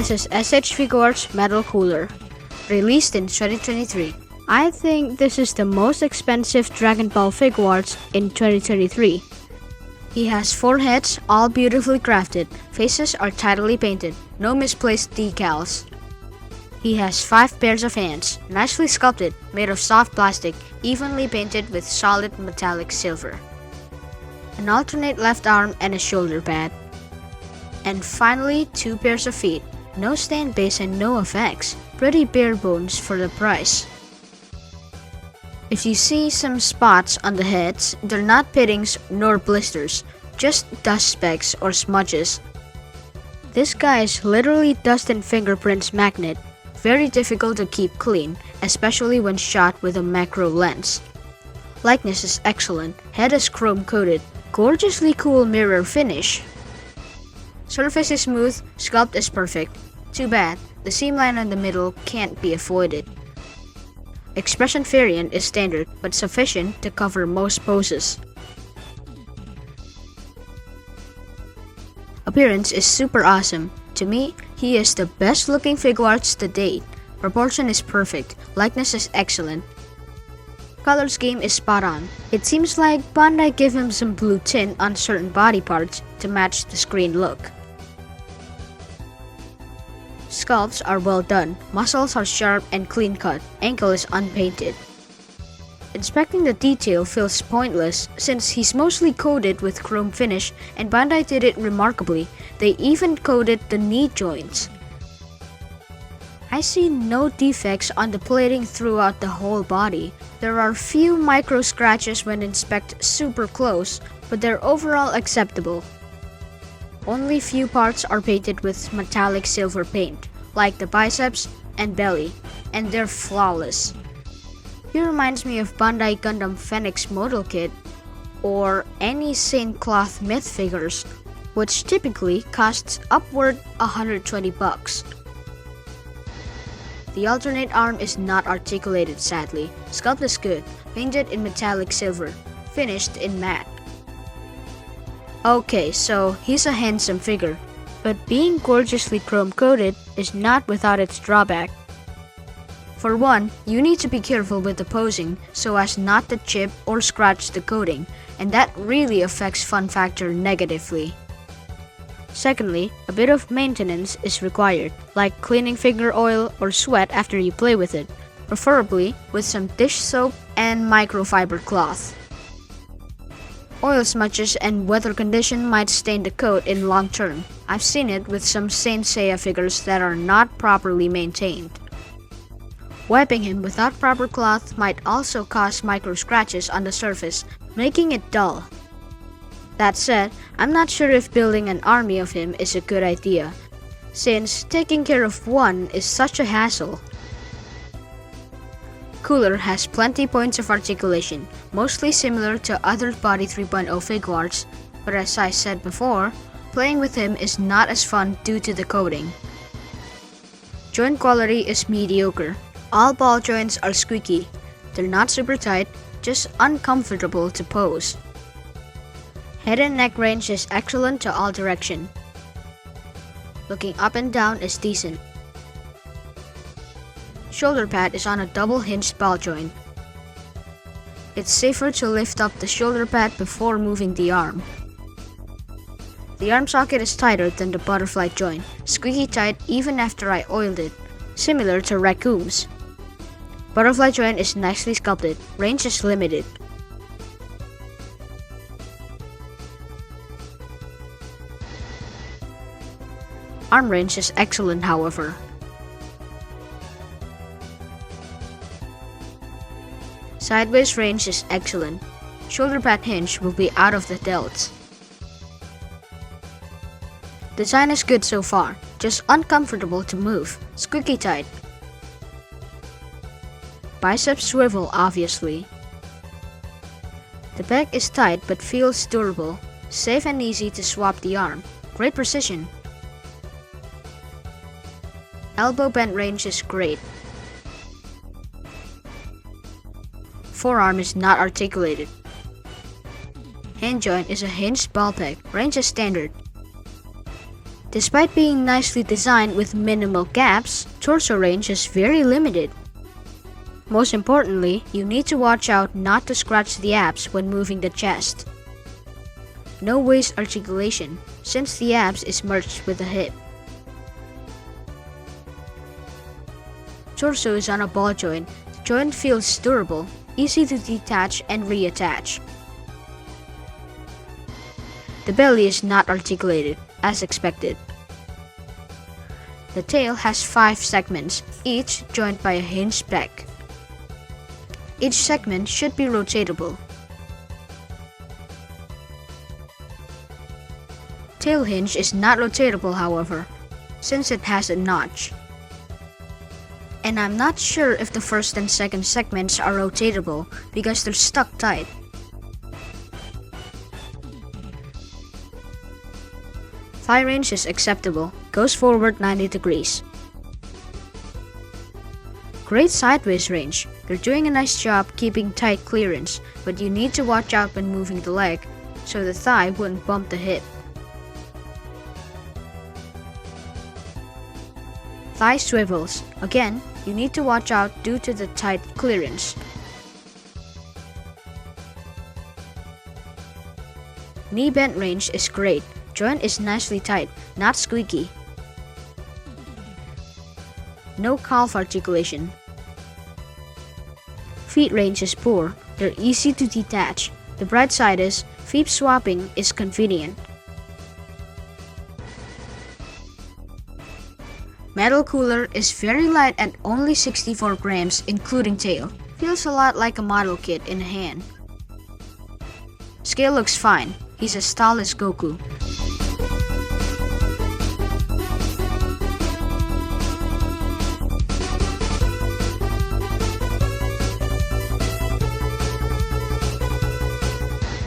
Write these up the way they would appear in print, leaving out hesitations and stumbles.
This is S.H.Figuarts Metal Cooler, released in 2023. I think this is the most expensive Dragon Ball Figuarts in 2023. He has 4 heads, all beautifully crafted. Faces are tidily painted, no misplaced decals. He has 5 pairs of hands, nicely sculpted, made of soft plastic, evenly painted with solid metallic silver. An alternate left arm and a shoulder pad. And finally, 2 pairs of feet. No stand base and no effects. Pretty bare bones for the price. If you see some spots on the heads, they're not pittings nor blisters, just dust specks or smudges. This guy is literally dust and fingerprints magnet. Very difficult to keep clean, especially when shot with a macro lens. Likeness is excellent, head is chrome coated, gorgeously cool mirror finish. Surface is smooth, sculpt is perfect. Too bad, the seam line in the middle can't be avoided. Expression variant is standard, but sufficient to cover most poses. Appearance is super awesome. To me, he is the best looking Figuarts to date. Proportion is perfect, likeness is excellent. Color scheme is spot on. It seems like Bandai gave him some blue tint on certain body parts to match the screen look. Sculpts are well done, muscles are sharp and clean cut, ankle is unpainted. Inspecting the detail feels pointless since he's mostly coated with chrome finish and Bandai did it remarkably. They even coated the knee joints. I see no defects on the plating throughout the whole body. There are few micro scratches when inspect super close, but they're overall acceptable. Only few parts are painted with metallic silver paint, like the biceps and belly, and they're flawless. He reminds me of Bandai Gundam Phoenix model kit, or any Saint Cloth myth figures, which typically costs upward $120. The alternate arm is not articulated sadly. Sculpt is good, painted in metallic silver, finished in matte. Okay, so he's a handsome figure, but being gorgeously chrome coated is not without its drawback. For one, you need to be careful with the posing so as not to chip or scratch the coating, and that really affects fun factor negatively. Secondly, a bit of maintenance is required, like cleaning finger oil or sweat after you play with it, preferably with some dish soap and microfiber cloth. Oil smudges and weather condition might stain the coat in long term. I've seen it with some Saint Seiya figures that are not properly maintained. Wiping him without proper cloth might also cause micro scratches on the surface, making it dull. That said, I'm not sure if building an army of him is a good idea, since taking care of one is such a hassle. Cooler has plenty points of articulation, mostly similar to other Body 3.0 Figuarts, but as I said before, playing with him is not as fun due to the coating. Joint quality is mediocre. All ball joints are squeaky. They're not super tight, just uncomfortable to pose. Head and neck range is excellent to all direction. Looking up and down is decent. Shoulder pad is on a double hinged ball joint. It's safer to lift up the shoulder pad before moving the arm. The arm socket is tighter than the butterfly joint, squeaky tight even after I oiled it, similar to Raccoon's. Butterfly joint is nicely sculpted, range is limited. Arm range is excellent however. Sideways range is excellent. Shoulder pad hinge will be out of the delts. Design is good so far, just uncomfortable to move, squeaky tight. Biceps swivel obviously. The pec is tight but feels durable, safe and easy to swap the arm, great precision. Elbow bend range is great. Forearm is not articulated. Hand joint is a hinged ball peg, range is standard. Despite being nicely designed with minimal gaps, torso range is very limited. Most importantly, you need to watch out not to scratch the abs when moving the chest. No waist articulation, since the abs is merged with the hip. Torso is on a ball joint. The joint feels durable, easy to detach and reattach. The belly is not articulated, as expected. The tail has 5 segments, each joined by a hinged back. Each segment should be rotatable. Tail hinge is not rotatable, however, since it has a notch. And I'm not sure if the first and second segments are rotatable because they're stuck tight. Thigh range is acceptable, goes forward 90 degrees. Great sideways range. You're doing a nice job keeping tight clearance, but you need to watch out when moving the leg so the thigh wouldn't bump the hip. Thigh swivels. Again, you need to watch out due to the tight clearance. Knee bend range is great. Joint is nicely tight, not squeaky. No calf articulation. Feet range is poor. They're easy to detach. The bright side is, feet swapping is convenient. Metal cooler is very light at only 64 grams including tail. Feels a lot like a model kit in a hand. Scale looks fine. He's as tall as Goku.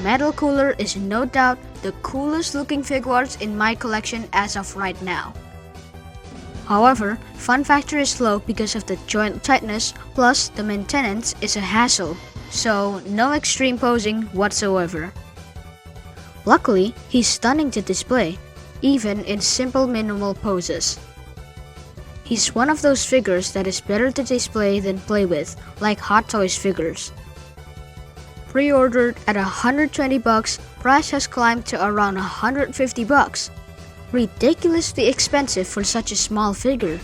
Metal cooler is no doubt the coolest looking Figuarts in my collection as of right now. However, fun factor is low because of the joint tightness, plus the maintenance is a hassle, so no extreme posing whatsoever. Luckily, he's stunning to display, even in simple minimal poses. He's one of those figures that is better to display than play with, like Hot Toys figures. Pre-ordered at $120, price has climbed to around $150. Ridiculously expensive for such a small figure.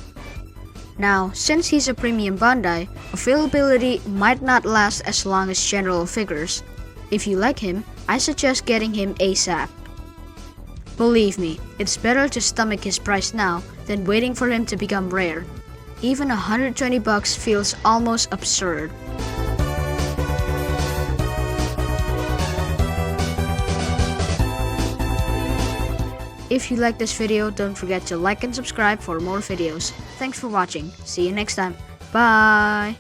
Now, since he's a premium Bandai, availability might not last as long as general figures. If you like him, I suggest getting him ASAP. Believe me, it's better to stomach his price now than waiting for him to become rare. Even $120 feels almost absurd. If you like this video, don't forget to like and subscribe for more videos. Thanks for watching. See you next time. Bye!